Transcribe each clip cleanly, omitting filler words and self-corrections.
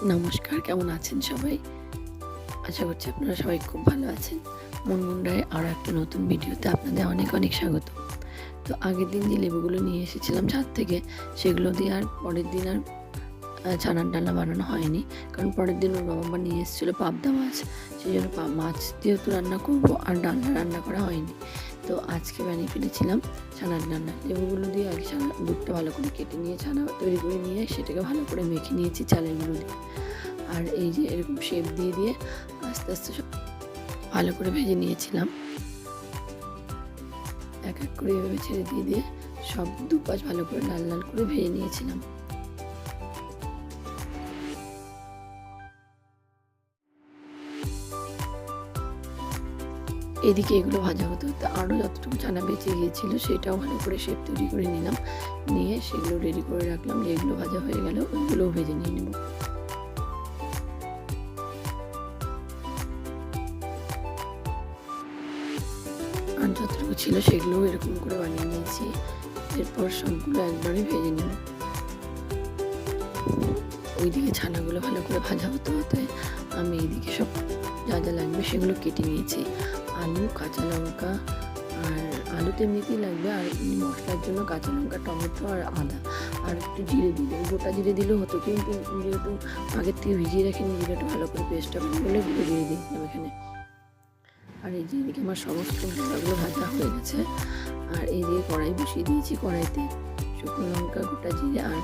নমস্কার, কেমন আছেন সবাই? আশা করছি আপনারা সবাই খুব ভালো আছেন। মুনমুন আরও একটা নতুন ভিডিওতে আপনাদের অনেক অনেক স্বাগত। তো আগের দিন যে লেবুগুলো নিয়ে এসেছিলাম ছাদ থেকে, সেগুলো দিয়ে আর পরের দিন আর ছানার ডালনা বানানো হয়নি। কারণ পরের দিন ওর বাবা মা নিয়ে এসেছিলো পাবদা মাছ। সেই জন্য মাছ যেহেতু রান্না করব আর ডালনা রান্না করা হয়নি। তো আজকে বানিয়ে ফেলেছিলাম ছানার ডালনা। লেবুগুলো দিয়ে আগে দুধটা ভালো করে কেটে নিয়ে ছানা তৈরি করে নিয়ে সেটাকে ভালো করে মেখে নিয়েছি চালের গুঁড়ো দিয়ে। আর এই যে এরকম শেপ দিয়ে দিয়ে আস্তে আস্তে সব ভালো করে ভেজে নিয়েছিলাম। এক এক করে এভাবে ছেড়ে দিয়ে দিয়ে সব দুপাশ ভালো করে লাল লাল করে ভেজে নিয়েছিলাম। এদিকে এগুলো ভাজা হতে হতে আরও যতটুকু ছানা বেঁচে গিয়েছিল সেটাও ভালো করে শেপ তৈরি করে নিলাম। নিয়ে সেগুলো রেডি করে রাখলাম, যে এগুলো ভাজা হয়ে গেল ওইগুলোও ভেজে নিয়ে নেব। আর যতটুকু ছিল সেগুলোও এরকম করে বানিয়ে নিয়েছি। এরপর সবগুলো একবারে ভেজে নেব। ওইদিকে ছানাগুলো ভালো করে ভাজা হতে হতে আমি এইদিকে সব যা যা লাগবে সেগুলো কেটে নিয়েছি। আলু, কাঁচা লঙ্কা, আর আলু তো এমনিতেই লাগবে, আর মশলার জন্য কাঁচা লঙ্কা, টমেটো আর আদা, আর একটু জিরে দিলে, গোটা জিরে দিলেও হতো, কিন্তু যেহেতু আগের থেকে ভিজিয়ে রাখিনি জিরেটা ভালো করে পেস্টটা ভালো বলে গুঁড়ো জিরে দিয়েছিলাম এখানে। আর এই যে এদিকে আমার সমস্ত মশলাগুলো ভাজা হয়ে গেছে। আর এই যে কড়াই বসিয়ে দিয়েছি, কড়াইতে শুকনো লঙ্কা, গোটা জিরে আর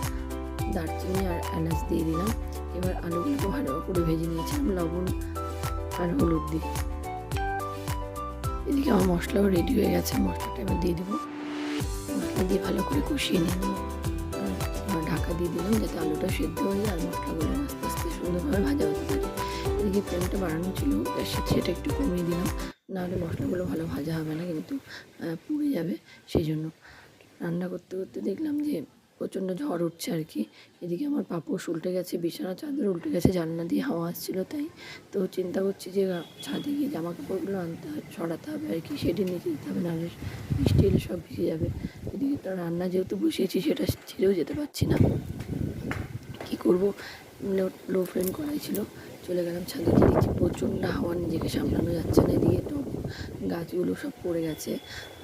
দারচিনি আর এলাচ দিয়ে দিলাম। এবার আলুগুলোকে ভালো করে ভেজে নিয়েছিলাম লবণ আর হলুদ দিয়ে। এদিকে আমার মশলাও রেডি হয়ে গেছে, মশলাটা এবার দিয়ে দেবো। মশলা দিয়ে ভালো করে কষিয়ে নিয়ে নেবো। এবার ঢাকা দিয়ে দিলাম যাতে আলুটা সেদ্ধ হয়ে যায় আর মশলাগুলো আস্তে আস্তে সুন্দরভাবে ভাজা হতে থাকে। এদিকে ফ্লেমটা বাড়ানো ছিল, সেটা একটু কমিয়ে দিলাম, নাহলে মশলাগুলো ভালো ভাজা হবে না, কিন্তু পুড়ে যাবে। সেই জন্য রান্না করতে করতে দেখলাম যে প্রচণ্ড ঝড় উঠছে আর কি। এদিকে আমার পাপোশ উল্টে গেছে, বিছানা চাদর উল্টে গেছে, জানলা দিয়ে হাওয়া আসছিলো তাই। তো চিন্তা করছি যে ছাদে গিয়ে জামা কাপড়গুলো আনতে সরাতে হবে আর কি, শেডের নিচে দিতে হবে, নাহলে বৃষ্টি এলে সব ভিজে যাবে। এদিকে তো রান্না যেহেতু বসিয়েছি সেটা ছেড়েও যেতে পারছি না, কী করবো। লো ফ্লেম করাই ছিল, চলে গেলাম ছাদে, গিয়ে দেখছি প্রচণ্ড হাওয়া, নিজেকে সামলানো যাচ্ছে না। এদিকে টব গাছগুলো সব পড়ে গেছে,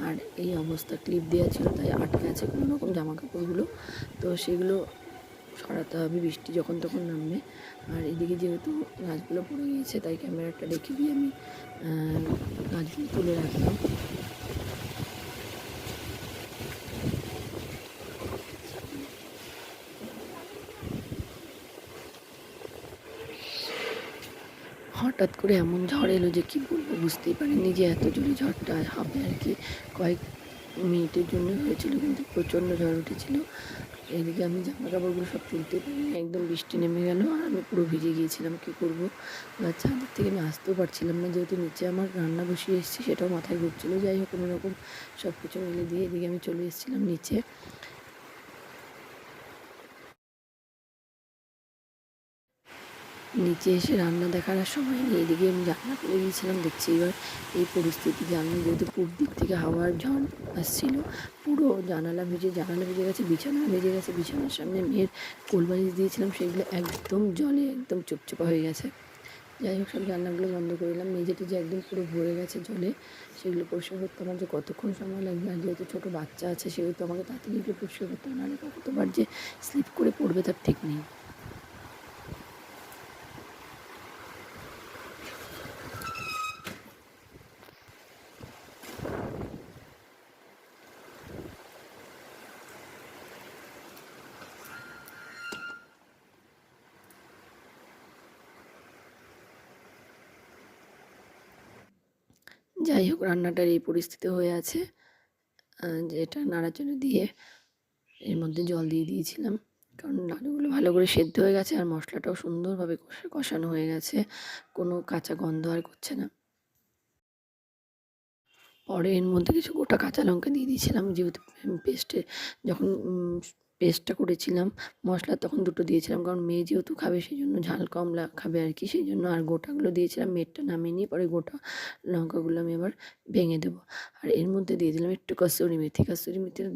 আর এই অবস্থা ক্লিপ দেওয়া ছিল তাই আটকে আছে কোনো রকম জামা কাপড়গুলো। তো সেগুলো সরাতে হবে, বৃষ্টি যখন তখন নামবে। আর এদিকে যেহেতু গাছগুলো পড়ে গিয়েছে তাই ক্যামেরাটা রেখে দিয়ে আমি গাছগুলো তুলে রাখলাম। হঠাৎ করে এমন ঝড় এলো যে কী বলবো, বুঝতেই পারিনি যে এত জোরে ঝড়টা হবে আর কি। কয়েক মিনিটের জন্য হয়েছিল, কিন্তু প্রচণ্ড ঝড় উঠেছিল। এদিকে আমি জামা কাপড়গুলো সব তুলতে পারিনি, একদম বৃষ্টি নেমে গেল আর আমি পুরো ভিজে গিয়েছিলাম। কী করবো, এবার ছাদের থেকে আমি আসতেও পারছিলাম না, যেহেতু নিচে আমার রান্না বসিয়ে এসেছি সেটাও মাথায় ঘুরছিলো। যাই হোক, কোনো রকম সব কিছু মিলে দিয়ে এদিকে আমি চলে এসেছিলাম নিচে। নিচে এসে রান্না দেখার আর সময় নেই, এদিকে আমি জানলা খুলে গিয়েছিলাম, দেখছি এবার এই পরিস্থিতি। জানলা যেহেতু পূর্ব দিক থেকে হাওয়ার ঝড় আসছিল, পুরো জানালা ভেজে গেছে, বিছানা ভেজে গেছে, বিছানার সামনে মেয়ের কোলবালিশ দিয়েছিলাম সেগুলো একদম জলে একদম চুপচুপা হয়ে গেছে। যাই হোক, সব জানলাগুলো বন্ধ করে দিলাম। মেঝেটি যে একদম পুরো ভরে গেছে জলে, সেগুলো পরিষ্কার করতে আমার যে কতক্ষণ সময় লাগবে, আর যেহেতু ছোটো বাচ্চা আছে সেহেতু আমাকে তাড়াতাড়ি এগুলো পরিষ্কার করতে হবে, নাহলে কতবার যে স্লিপ করে পড়বে তার ঠিক নেই। যাই হোক, রান্নাটার এই পরিস্থিতি হয়ে আছে, যেটা নাড়াচাড়া দিয়ে এর মধ্যে জল দিয়ে দিয়েছিলাম, কারণ আলুগুলো ভালো করে সেদ্ধ হয়ে গেছে আর মশলাটাও সুন্দরভাবে কষানো হয়ে গেছে, কোনো কাঁচা গন্ধ আর করছে না। পরে এর মধ্যে কিছু গোটা কাঁচা লঙ্কা দিয়ে দিয়েছিলাম, যেহেতু যখন পেস্টটা করেছিলাম মশলা, তখন দুটো দিয়েছিলাম, কারণ মেয়ে যেহেতু খাবে সেই জন্য ঝাল কম খাবে আর কি, সেই জন্য। আর গোটাগুলো দিয়েছিলাম, মেয়েরটা নামিয়ে নিয়ে পরে গোটা লঙ্কাগুলো আমি আবার ভেঙে দেবো। আর এর মধ্যে দিয়ে দিলাম একটু কসুরি মেথিটা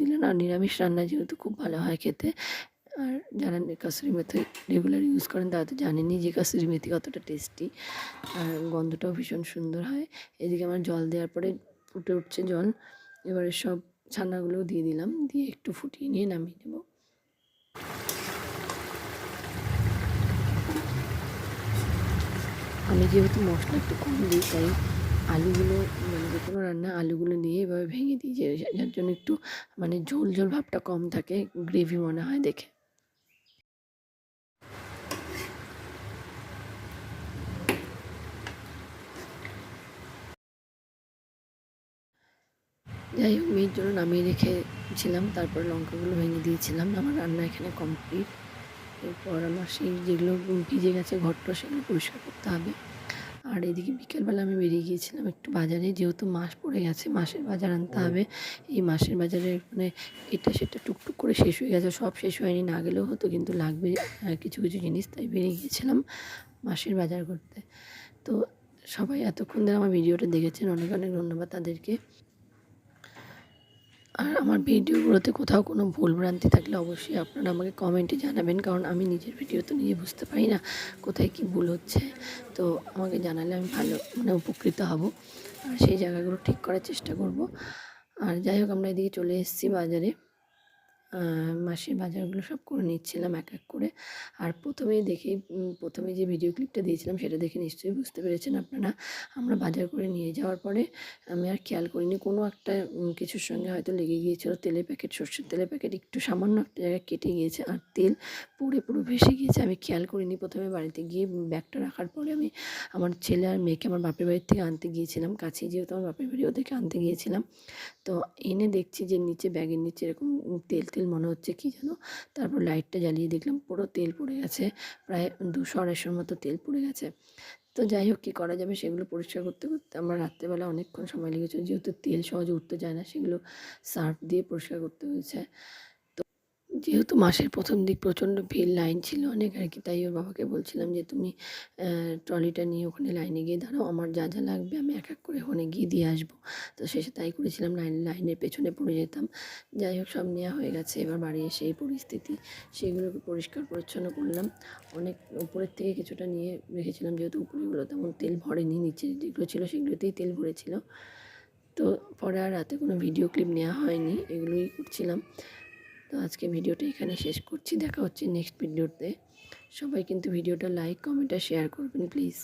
দিলে না, নিরামিষ রান্না যেহেতু খুব ভালো হয় খেতে। আর যারা কাসুরি মেথি রেগুলার ইউজ করেন তারা তো জানেনই যে কাসুরি মেথি কতটা টেস্টি, আর গন্ধটাও ভীষণ সুন্দর হয়। এদিকে আমার জল দেওয়ার পরে ফুটে উঠছে জল, এবারে সব ছানাগুলোও দিয়ে দিলাম, দিয়ে একটু ফুটিয়ে নিয়ে নামিয়ে নেব। আমি যেহেতু মশলা একটু কম দিই তাই আলুগুলো মানে যে কোনো রান্না আলুগুলো নিয়ে এভাবে ভেঙে দিই, যে যার জন্য একটু মানে ঝোল ঝোল ভাবটা কম থাকে, গ্রেভি মনে হয় দেখে। যাই হোক, মেয়ের জন্য নামিয়ে রেখেছিলাম, তারপর লঙ্কাগুলো ভেঙে দিয়েছিলাম। আমার রান্না এখানে কমপ্লিট। এরপর আমার সেই যেগুলো ভিজে গেছে ঘরটা সেগুলো পরিষ্কার করতে হবে। আর এদিকে বিকেলবেলা আমি বেরিয়ে গিয়েছিলাম একটু বাজারে, যেহেতু মাস পড়ে গেছে, মাসের বাজার আনতে হবে। এই মাসের বাজারে মানে এটা সেটা টুকটুক করে শেষ হয়ে গেছে, সব শেষ হয়নি, না গেলেও হতো, কিন্তু লাগবে কিছু কিছু জিনিস, তাই বেরিয়ে গিয়েছিলাম মাসের বাজার করতে। তো সবাই এতক্ষণ ধরে আমার ভিডিওটা দেখেছেন, অনেক অনেক ধন্যবাদ তাদেরকে। আর আমার ভিডিওগুলোতে কোথাও কোনো ভুলভ্রান্তি থাকলে অবশ্যই আপনারা আমাকে কমেন্টে জানাবেন, কারণ আমি নিজের ভিডিও তো নিজে বুঝতে পারি না কোথায় কী ভুল হচ্ছে। তো আমাকে জানালে আমি ভালো মানে উপকৃত হব, আর সেই জায়গাগুলো ঠিক করার চেষ্টা করব। আর যাই হোক, আমরা এদিকে চলে এসেছি বাজারে, মাসের বাজারগুলো সব করে নিচ্ছিলাম এক এক করে। আর প্রথমে যে ভিডিও ক্লিপটা দিয়েছিলাম সেটা দেখে নিশ্চয়ই বুঝতে পেরেছেন আপনারা। আমরা বাজার করে নিয়ে যাওয়ার পরে আমি আর খেয়াল করিনি, কোনো একটা কিছুর সঙ্গে হয়তো লেগে গিয়েছিল, তেলের প্যাকেট, সর্ষের তেলের প্যাকেট একটু সামান্য একটা জায়গায় কেটে গিয়েছে, আর তেল পুড়ে পুরো ভেসে গিয়েছে। আমি খেয়াল করিনি। প্রথমে বাড়িতে গিয়ে ব্যাগটা রাখার পরে আমি আমার ছেলে আর মেয়েকে আমার বাপের বাড়ির থেকে আনতে গিয়েছিলাম, কাছেই যেহেতু আমার বাপের বাড়ি, ওদেরকে আনতে গিয়েছিলাম। তো এনে দেখছি যে নিচে, ব্যাগের নিচে এরকম তেল তেল মনে হচ্ছে কি যেন। তারপর লাইটটা জ্বালিয়ে দেখলাম পুরো তেল পড়ে গেছে, প্রায় 200-250 মতো তেল পড়ে গেছে। তো যাই হোক, কী করা যাবে, সেগুলো পরিষ্কার করতে করতে আমার রাত্রেবেলা অনেকক্ষণ সময় লেগেছিল, যেহেতু তেল সহজে উঠতে যায় না, সেগুলো সার্ফ দিয়ে পরিষ্কার করতে হয়েছে। যেহেতু মাসের প্রথম দিক প্রচণ্ড ভিড়, লাইন ছিল অনেক আর কি, তাই ওর বাবাকে বলছিলাম যে তুমি ট্রলিটা নিয়ে ওখানে লাইনে গিয়ে দাঁড়াও, আমার যা যা লাগবে আমি এক এক করে ওখানে গিয়ে দিয়ে আসবো। তো শেষে তাই করেছিলাম, লাইনের পেছনে পড়ে যেতাম। যাই হোক, সব নেওয়া হয়ে গেছে, এবার বাড়ি এসে এই পরিস্থিতি। সেগুলোকে পরিষ্কার পরিচ্ছন্ন করলাম। অনেক উপরের থেকে কিছুটা নিয়ে রেখেছিলাম, যেহেতু উপরেগুলো তেমন তেল ভরেনি, নিচে যেগুলো ছিল সেগুলোতেই তেল ভরেছিল। তো পরে আর রাতে কোনো ভিডিও ক্লিপ নেওয়া হয়নি, এগুলোই করছিলাম। তো আজকে ভিডিওটা এখানে শেষ করছি, দেখা হচ্ছে নেক্সট ভিডিওতে। সবাই কিন্তু ভিডিওটা লাইক, কমেন্ট আর শেয়ার করবেন প্লিজ।